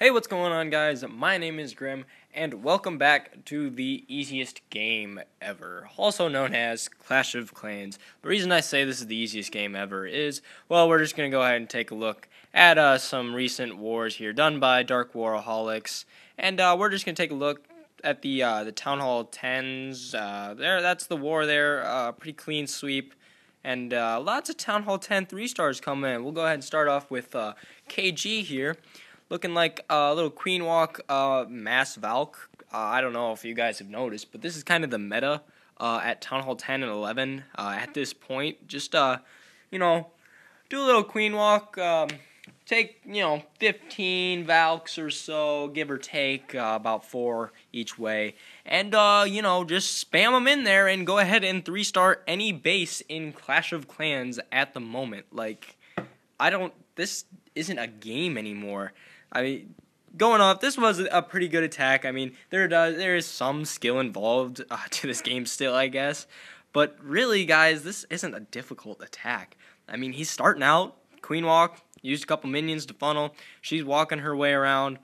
Hey, what's going on, guys? My name is Grim, and welcome back to the easiest game ever, also known as Clash of Clans. The reason I say this is the easiest game ever is, well, we're just going to go ahead and take a look at some recent wars here done by Dark Waraholics, and we're just going to take a look at the Town Hall 10s. That's the war there, pretty clean sweep. And lots of Town Hall 10 3-stars come in. We'll go ahead and start off with KG here. Looking like a little Queen Walk Mass Valk. I don't know if you guys have noticed, but this is kind of the meta at Town Hall 10 and 11 at this point. Just, do a little Queen Walk. Take, 15 Valks or so, give or take, about 4 each way. And, just spam them in there and go ahead and 3-star any base in Clash of Clans at the moment. Like, this isn't a game anymore. I mean, going off, this was a pretty good attack. I mean, there is some skill involved to this game still, I guess. But really, guys, this isn't a difficult attack. I mean, he's starting out, Queen Walk, used a couple minions to funnel. She's walking her way around,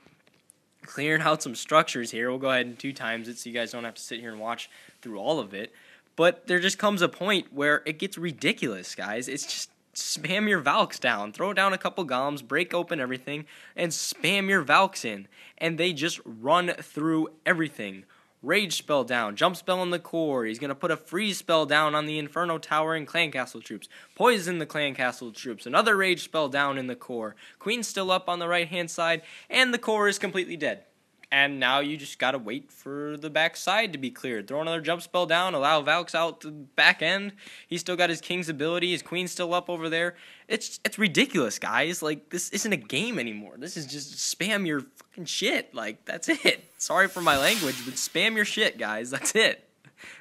clearing out some structures here. We'll go ahead and 2 times it so you guys don't have to sit here and watch through all of it. But there just comes a point where it gets ridiculous, guys. It's just spam your Valks down, throw down a couple golems, break open everything, and spam your Valks in. And they just run through everything. Rage spell down, jump spell in the core. He's going to put a freeze spell down on the Inferno Tower and Clan Castle troops. Poison the Clan Castle troops. Another rage spell down in the core. Queen's still up on the right hand side, and the core is completely dead. And now you just gotta wait for the back side to be cleared. Throw another jump spell down, allow Valks out the back end. He's still got his King's ability, his Queen's still up over there. It's ridiculous, guys. Like, this isn't a game anymore. This is just spam your fucking shit. Like, that's it. Sorry for my language, but spam your shit, guys. That's it.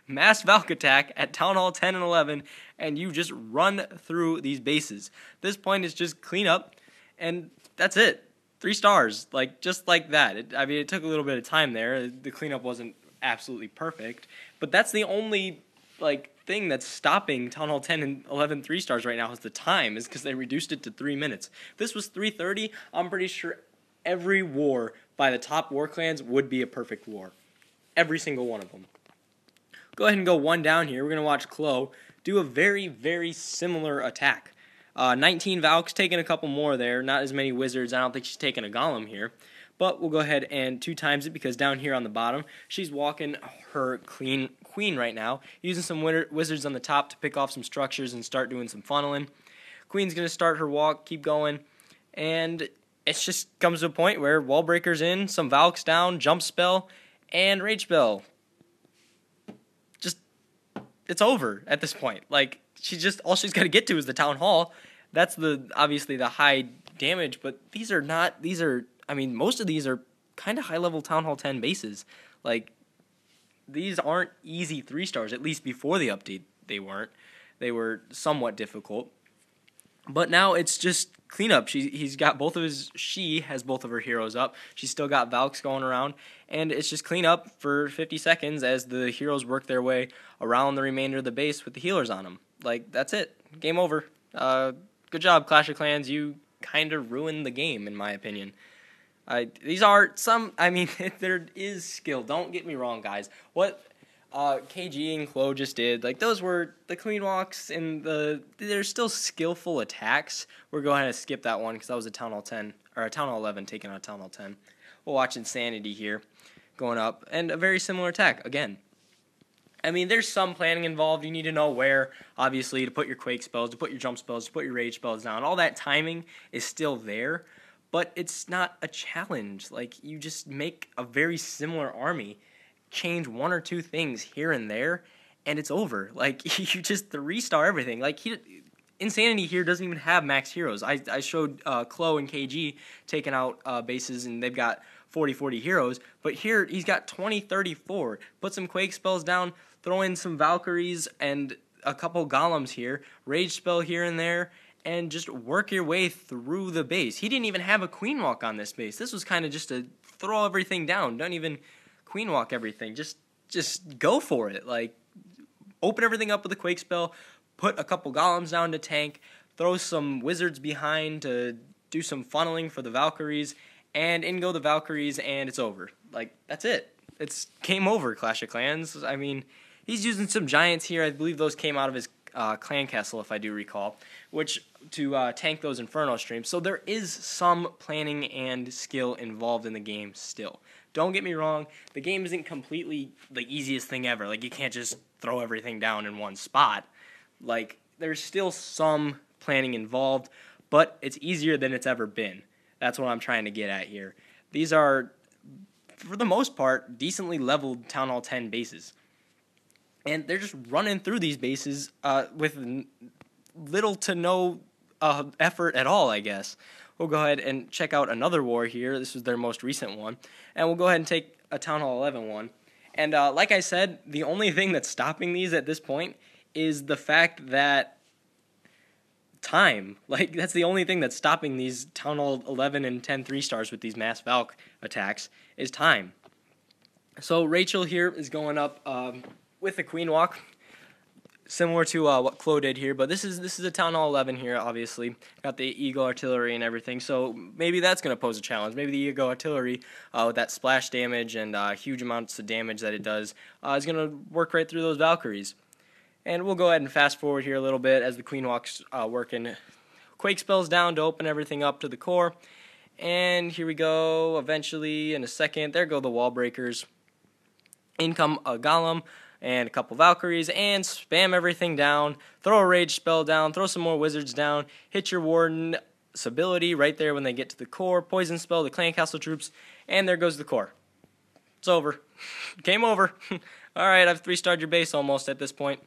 Mass Valk attack at Town Hall 10 and 11, and you just run through these bases. This point is just clean up, and that's it. 3 stars, like, just like that. It took a little bit of time there. The cleanup wasn't absolutely perfect, but that's the only, thing that's stopping Town Hall 10 and 11 3 stars right now is the time, is because they reduced it to 3 minutes. If this was 3:30, I'm pretty sure every war by the top war clans would be a perfect war. Every single one of them. Go ahead and go 1 down here. We're going to watch Chloe do a very, very similar attack. 19 Valks, taking a couple more there. Not as many wizards. I don't think she's taking a golem here. But we'll go ahead and 2 times it because down here on the bottom, she's walking her queen right now, using some wizards on the top to pick off some structures and start doing some funneling. Queen's going to start her walk, keep going, and it just comes to a point where wall breakers in, some Valks down, jump spell, and rage spell. It's over at this point. Like, all she's got to get to is the Town Hall. That's obviously the high damage, but most of these are kind of high-level Town Hall 10 bases. Like, these aren't easy 3 stars, at least before the update they weren't. They were somewhat difficult. But now it's just cleanup. She has both of her heroes up. She's still got Valks going around, and it's just clean up for 50 seconds as the heroes work their way around the remainder of the base with the healers on them. Like, that's it. Game over. Good job, Clash of Clans. You kind of ruined the game, in my opinion. There is skill. Don't get me wrong, guys. What KG and Chloe just did, those were the Queen Walks, and they're still skillful attacks. We're going to skip that one because that was a Town Hall 10, or a Town Hall 11 taking on a Town Hall 10. We'll watch Insanity here going up, and a very similar attack again. I mean, there's some planning involved. You need to know where, obviously, to put your Quake spells, to put your jump spells, to put your rage spells down. All that timing is still there, but it's not a challenge. Like, you just make a very similar army, change 1 or 2 things here and there, and it's over. Like, you just 3-star everything. Like, Insanity here doesn't even have max heroes. I showed Chloe and KG taking out bases, and they've got 40 heroes, but here he's got 20-34. Put some Quake spells down, throw in some Valkyries and a couple golems here, rage spell here and there, and just work your way through the base. He didn't even have a Queen Walk on this base. This was kind of just to throw everything down. Don't even Queen Walk everything. Just go for it. Like, open everything up with a Quake spell, put a couple golems down to tank, throw some wizards behind to do some funneling for the Valkyries, and in go the Valkyries, and it's over. Like, that's it. It's game over, Clash of Clans. I mean, he's using some giants here. I believe those came out of his clan castle, if I do recall, which to tank those Inferno streams. So there is some planning and skill involved in the game still. Don't get me wrong, the game isn't completely the easiest thing ever. Like, you can't just throw everything down in one spot. Like, there's still some planning involved, but it's easier than it's ever been. That's what I'm trying to get at here. These are, for the most part, decently leveled Town Hall 10 bases. And they're just running through these bases with little to no effort at all, I guess. We'll go ahead and check out another war here. This is their most recent one. And we'll go ahead and take a Town Hall 11 one. And like I said, the only thing that's stopping these at this point is the fact that time. Like, that's the only thing that's stopping these Town Hall 11 and 10 3-stars with these mass Valk attacks is time. So Rachel here is going up with the Queen Walk, similar to what Chloe did here, but this is a Town Hall 11 here, obviously. Got the Eagle Artillery and everything, so maybe that's going to pose a challenge. Maybe the Eagle Artillery, with that splash damage and huge amounts of damage that it does, is going to work right through those Valkyries. And we'll go ahead and fast forward here a little bit as the Queen Walk's working Quake spells down to open everything up to the core. And here we go, eventually, in a second, there go the Wall Breakers. In come a Golem and a couple Valkyries, and spam everything down, throw a Rage spell down, throw some more Wizards down, hit your Warden's ability right there when they get to the core, Poison spell the Clan Castle troops, and there goes the core. It's over. Game over. Alright, I've 3-starred your base almost at this point.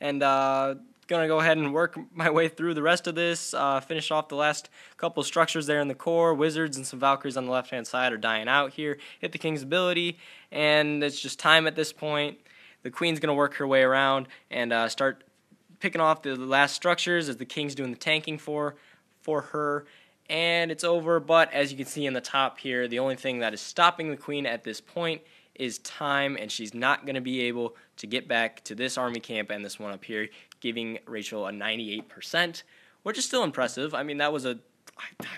And gonna go ahead and work my way through the rest of this, finish off the last couple structures there in the core. Wizards and some Valkyries on the left-hand side are dying out here. Hit the King's ability, and it's just time at this point. The Queen's gonna work her way around and start picking off the last structures as the King's doing the tanking for her. And it's over, but as you can see in the top here, the only thing that is stopping the Queen at this point is time, and she's not going to be able to get back to this army camp and this one up here, giving Rachel a 98%, which is still impressive. I mean, that was I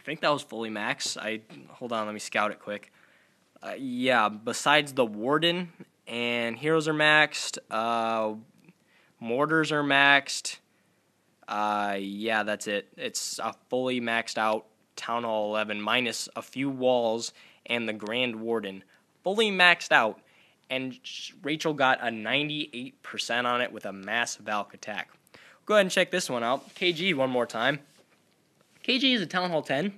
think that was fully max. Hold on, let me scout it quick. Yeah, besides the Warden and Heroes are maxed, Mortars are maxed. Yeah, that's it. It's a fully maxed out Town Hall 11 minus a few walls and the Grand Warden. Fully maxed out, and Rachel got a 98% on it with a mass Valk attack. Go ahead and check this one out. KG one more time. KG is a Town Hall 10.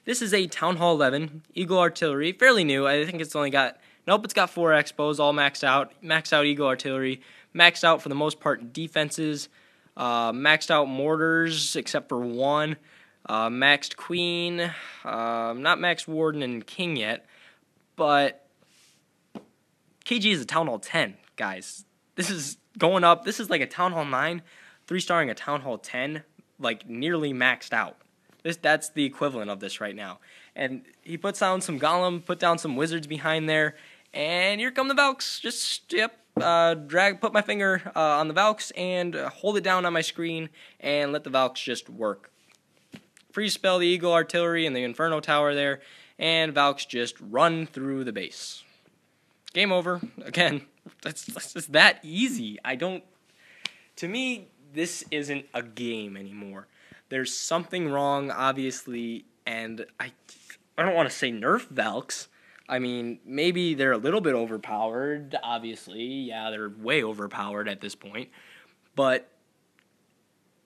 This is a Town Hall 11 Eagle Artillery, fairly new. I think it's only got, nope, it's got 4 expos, all maxed out. Maxed out Eagle Artillery, maxed out for the most part defenses, maxed out mortars except for one, maxed Queen, not maxed Warden and King yet, but KG is a Town Hall 10, guys. This is going up. This is like a Town Hall 9, 3-starring a Town Hall 10, like nearly maxed out. That's the equivalent of this right now. And he puts down some Golem, put down some Wizards behind there, and here come the Valks. Just, yep, put my finger on the Valks and hold it down on my screen and let the Valks just work. Freeze spell the Eagle Artillery and the Inferno Tower there, and Valks just run through the base. Game over. Again, that's just that easy. To me, this isn't a game anymore. There's something wrong, obviously, and I don't want to say nerf Valks. I mean, maybe they're a little bit overpowered, obviously. Yeah, they're way overpowered at this point. But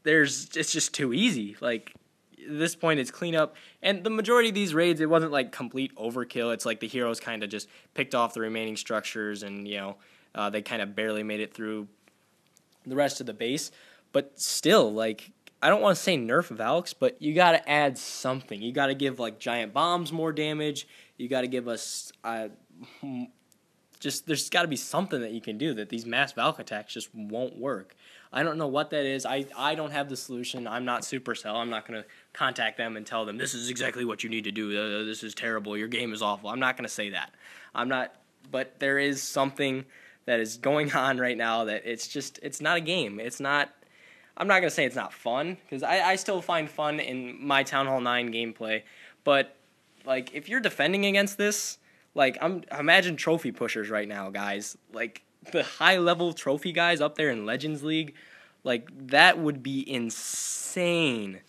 it's just too easy. Like, at this point, it's cleanup. And the majority of these raids, it wasn't like complete overkill. It's like the heroes kind of just picked off the remaining structures and, they kind of barely made it through the rest of the base. But still, like, I don't want to say nerf Valks, but you got to add something. You got to give, like, giant bombs more damage. You got to give us there's got to be something that you can do that these mass Valk attacks just won't work. I don't know what that is. I don't have the solution. I'm not Supercell. I'm not going to contact them and tell them this is exactly what you need to do. This is terrible. Your game is awful. I'm not going to say that. But there is something that is going on right now that it's not a game. It's not. I'm not going to say it's not fun, because I still find fun in my Town Hall 9 gameplay, but like, if you're defending against this, like, imagine trophy pushers right now, guys. Like, the high-level trophy guys up there in Legends League, like, that would be insane.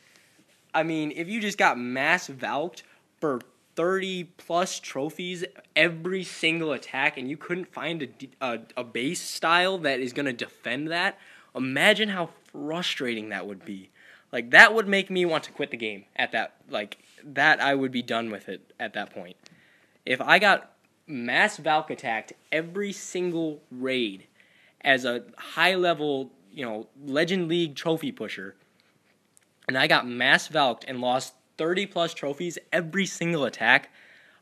I mean, if you just got mass valked for 30-plus trophies every single attack and you couldn't find a base style that is going to defend that, imagine how frustrating that would be. Like, that would make me want to quit the game at that. Like, that I would be done with it at that point. If I got mass valk attacked every single raid as a high-level, Legend League trophy pusher, and I got mass valked and lost 30-plus trophies every single attack,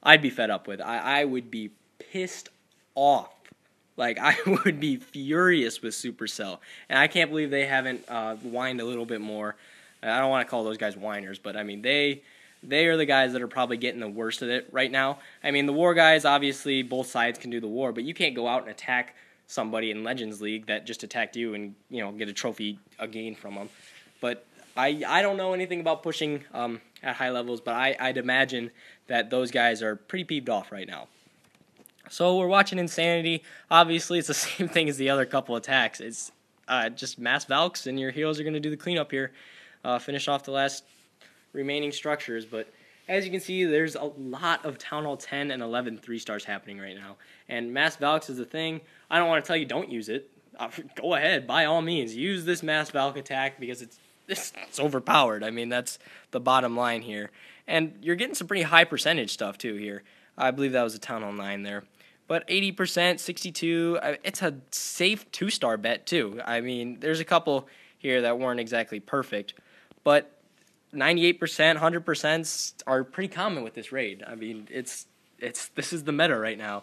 I'd be fed up with. I would be pissed off. Like, I would be furious with Supercell. And I can't believe they haven't whined a little bit more. I don't want to call those guys whiners, but, I mean, they are the guys that are probably getting the worst of it right now. I mean, the war guys, obviously, both sides can do the war, but you can't go out and attack somebody in Legends League that just attacked you and, get a trophy again from them. But I don't know anything about pushing at high levels, but I'd imagine that those guys are pretty peeved off right now. So we're watching Insanity. Obviously, it's the same thing as the other couple attacks. It's just mass valks, and your heroes are going to do the cleanup here, finish off the last remaining structures. But as you can see, there's a lot of Town Hall 10 and 11 3-stars happening right now. And mass valks is a thing. I don't want to tell you don't use it. Go ahead, by all means. Use this mass valk attack because it's overpowered. I mean, that's the bottom line here. And you're getting some pretty high percentage stuff, too, here. I believe that was a Town Hall 9 there. But 80%, 62, it's a safe 2-star bet, too. I mean, there's a couple here that weren't exactly perfect. But 98%, 100% are pretty common with this raid. I mean, this is the meta right now.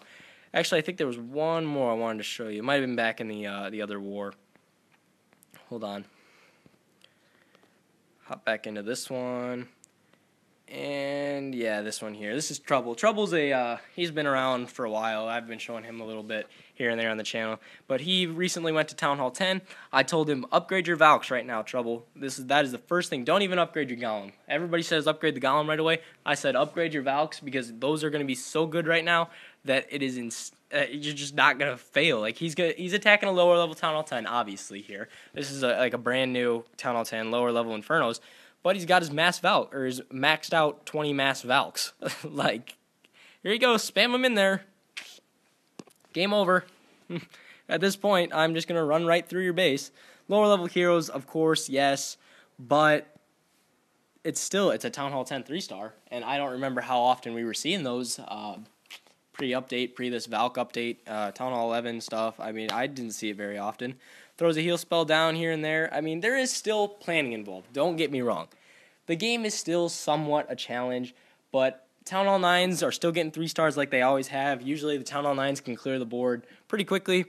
Actually, I think there was one more I wanted to show you. It might have been back in the other war. Hold on. Hop back into this one. And yeah, this one here. This is Trouble. Trouble's he's been around for a while. I've been showing him a little bit here and there on the channel. But he recently went to Town Hall 10. I told him, upgrade your Valks right now, Trouble. That is the first thing. Don't even upgrade your Golem. Everybody says upgrade the Golem right away. I said upgrade your Valks because those are going to be so good right now that it is you're just not going to fail. Like, he's attacking a lower level Town Hall 10, obviously, here. This is like a brand new Town Hall 10, lower level Infernos. But he's got his mass Valk, or his maxed out 20 mass Valks. Like, here you go, spam him in there. Game over. At this point, I'm just going to run right through your base. Lower level heroes, of course, yes. But it's a Town Hall 10 3-star. And I don't remember how often we were seeing those pre-update, this Valk update, Town Hall 11 stuff. I mean, I didn't see it very often. Throws a heal spell down here and there. I mean, there is still planning involved. Don't get me wrong. The game is still somewhat a challenge, but Town Hall 9s are still getting 3-stars like they always have. Usually the Town Hall 9s can clear the board pretty quickly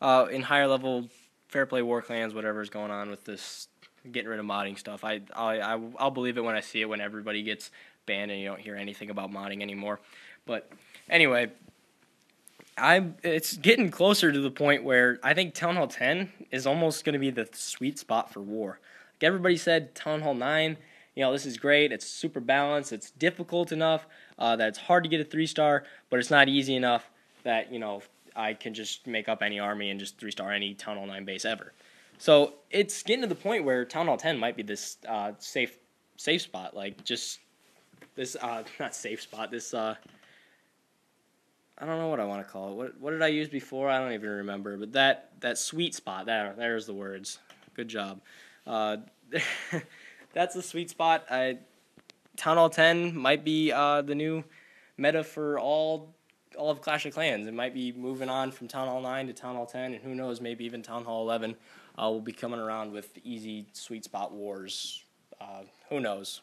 in higher level Fair Play War Clans, whatever's going on with this getting rid of modding stuff. I'll believe it when I see it, when everybody gets banned and you don't hear anything about modding anymore. But anyway, it's getting closer to the point where I think Town Hall 10 is almost going to be the sweet spot for war. Like everybody said, Town Hall 9, this is great. It's super balanced. It's difficult enough that it's hard to get a 3-star, but it's not easy enough that, I can just make up any army and just 3-star any Town Hall 9 base ever. So it's getting to the point where Town Hall 10 might be this safe spot. Like, just this, not safe spot, this, I don't know what I want to call it. What did I use before? I don't even remember. But that sweet spot, there's the words. Good job. That's the sweet spot. Town Hall 10 might be the new meta for all of Clash of Clans. It might be moving on from Town Hall 9 to Town Hall 10, and who knows, maybe even Town Hall 11 will be coming around with easy sweet spot wars. Who knows?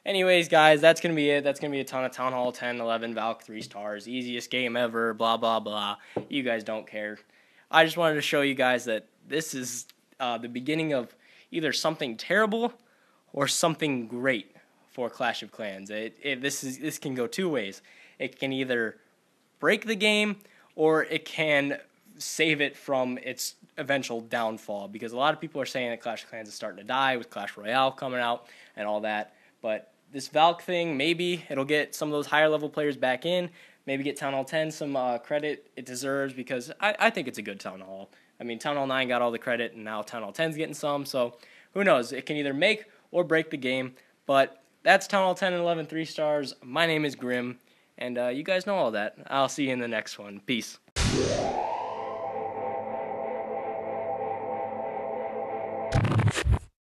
Anyways, guys, that's going to be it. That's going to be a ton of Town Hall 10, 11, Valk 3-stars. Easiest game ever, blah, blah, blah. You guys don't care. I just wanted to show you guys that this is the beginning of either something terrible or something great for Clash of Clans. This can go two ways. It can either break the game or it can save it from its eventual downfall, because a lot of people are saying that Clash of Clans is starting to die with Clash Royale coming out and all that. But this Valk thing, maybe it'll get some of those higher level players back in. Maybe get Town Hall 10 some credit it deserves, because I think it's a good Town Hall. I mean, Town Hall 9 got all the credit, and now Town Hall 10's getting some, so who knows? It can either make or break the game, but that's Town Hall 10 and 11 3 stars. My name is Grim, and you guys know all that. I'll see you in the next one. Peace.